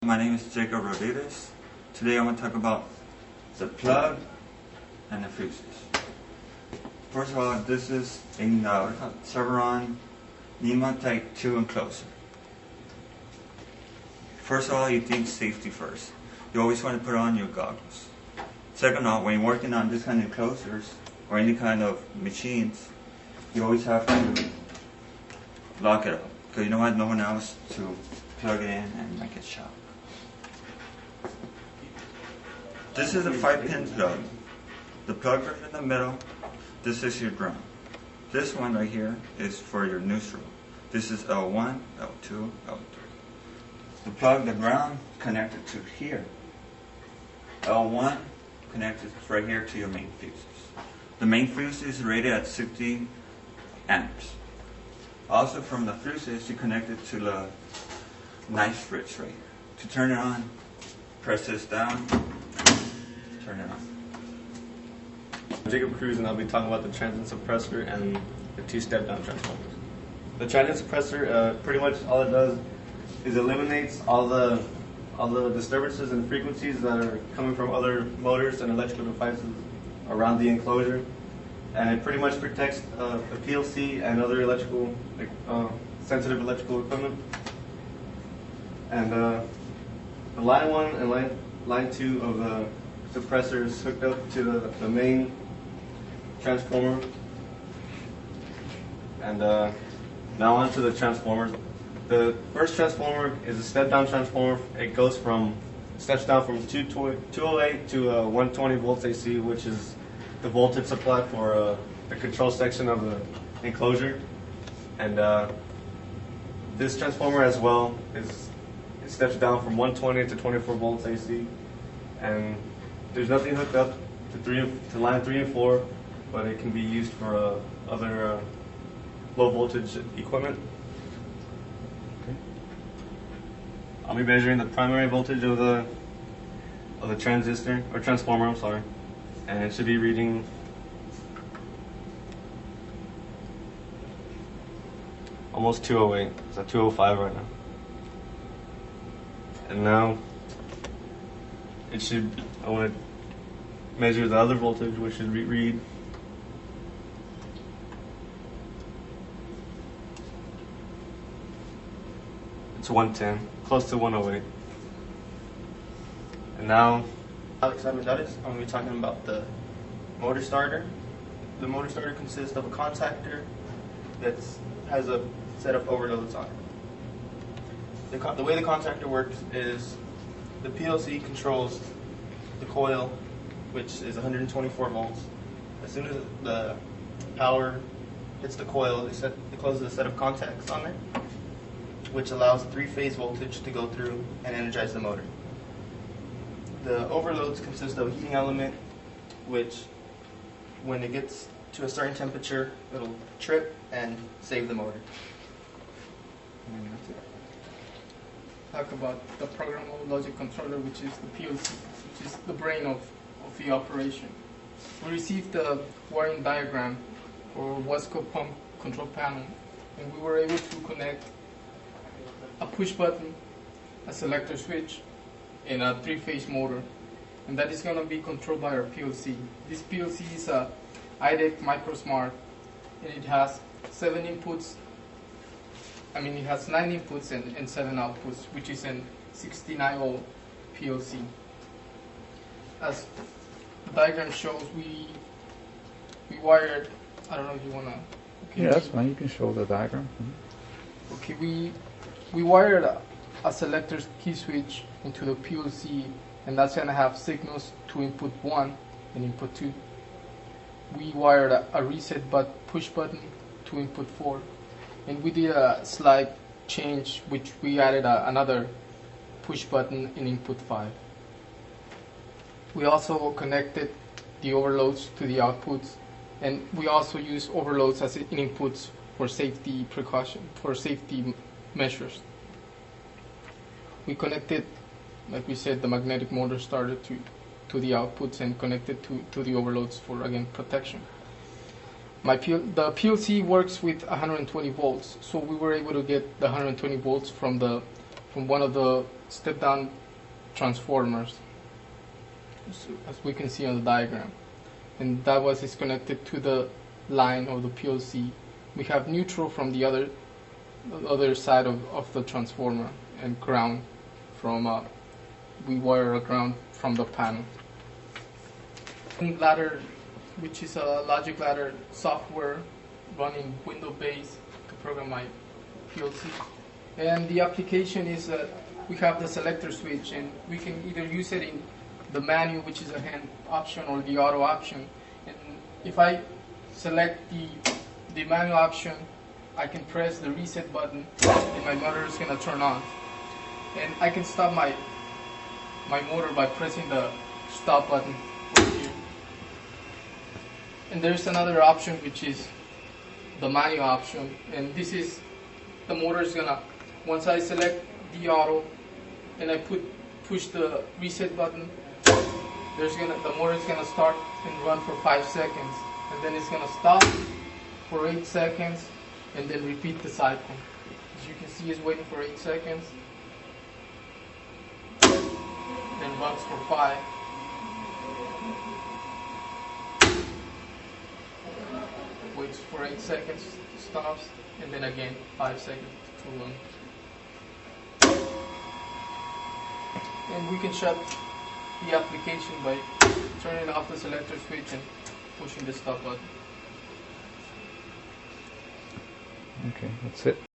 My name is Jacob Rodriguez. Today I'm going to talk about the plug and the fuses. First of all, this is a Severon NEMA Type 2 enclosure. First of all, you think safety first. You always want to put on your goggles. Second of all, when you're working on this kind of enclosures or any kind of machines, you always have to lock it up because you don't want no one else to plug it in and make it shock. This is a 5-pin plug. The plug right in the middle, this is your ground. This one right here is for your neutral. This is L1, L2, L3. The plug, the ground, connected to here. L1 connected right here to your main fuses. The main fuse is rated at 60 amps. Also from the fuses, you connect it to the knife switch right here. To turn it on, press this down, turn it on. Jacob Cruz, and I'll be talking about the transient suppressor and the 2 step-down transformers. The transient suppressor, pretty much all it does is eliminates all the disturbances and frequencies that are coming from other motors and electrical devices around the enclosure, and it pretty much protects the PLC and other electrical, sensitive electrical equipment. And the line 1 and line 2 of the suppressor is hooked up to the main transformer. And now on to the transformers. The first transformer is a step-down transformer. It goes steps down from 208 to 120 volts AC, which is the voltage supply for the control section of the enclosure. And this transformer as well it steps down from 120 to 24 volts AC. And there's nothing hooked up to line 3 and 4, but it can be used for other low voltage equipment. I'll be measuring the primary voltage of the transistor or transformer, I'm sorry, and it should be reading almost 208. It's at 205 right now. And now I want to measure the other voltage, which should read it's 110, close to 108. And now Alex, I'm going to be talking about the motor starter. The motor starter consists of a contactor that has a set of overloads on it. The way the contactor works is the PLC controls the coil, which is 124 volts. As soon as the power hits the coil, it closes a set of contacts on there, which allows 3-phase voltage to go through and energize the motor. The overloads consist of a heating element, which when it gets to a certain temperature, it'll trip and save the motor. Talk about the programmable logic controller, which is the PLC, which is the brain of the operation. We received the wiring diagram for Wasco pump control panel, and we were able to connect a push button, a selector switch, and a 3-phase motor, and that is going to be controlled by our PLC. This PLC is a IDEC MicroSmart, and it has 7 inputs. It has 9 inputs and 7 outputs, which is an 69-volt PLC. As the diagram shows, we wired. I don't know if you want to. Okay. Yeah, that's fine. You can show the diagram. Okay, we wired a selector key switch into the PLC, and that's going to have signals to input 1 and input 2. We wired a reset push button to input 4, and we did a slight change, which we added another push button in input 5. We also connected the overloads to the outputs, and we also use overloads as inputs for safety measures. We connected, like we said, the magnetic motor starter to the outputs and connected to the overloads for, again, protection. The PLC works with 120 volts, so we were able to get the 120 volts from the from one of the step-down transformers, as we can see on the diagram. And that was disconnected to the line of the PLC. We have neutral from the other side of the transformer, and ground from, we wire a ground from the panel. Ladder, which is a logic ladder software running Windows-based to program my PLC. And the application is that we have the selector switch, and we can either use it in the manual, which is a hand option, or the auto option. And if I select the manual option, I can press the reset button, and my motor is going to turn on. And I can stop my motor by pressing the stop button over here. And there's another option, which is the manual option, and this is the motor is gonna, once I select the auto and I push the reset button, the motor is gonna start and run for 5 seconds, and then it's gonna stop for 8 seconds and then repeat the cycle. As you can see, it's waiting for 8 seconds, then runs for 5. Waits for 8 seconds, stops, and then again 5 seconds to run. And we can shut the application by turning off the selector switch and pushing the stop button. Okay, that's it.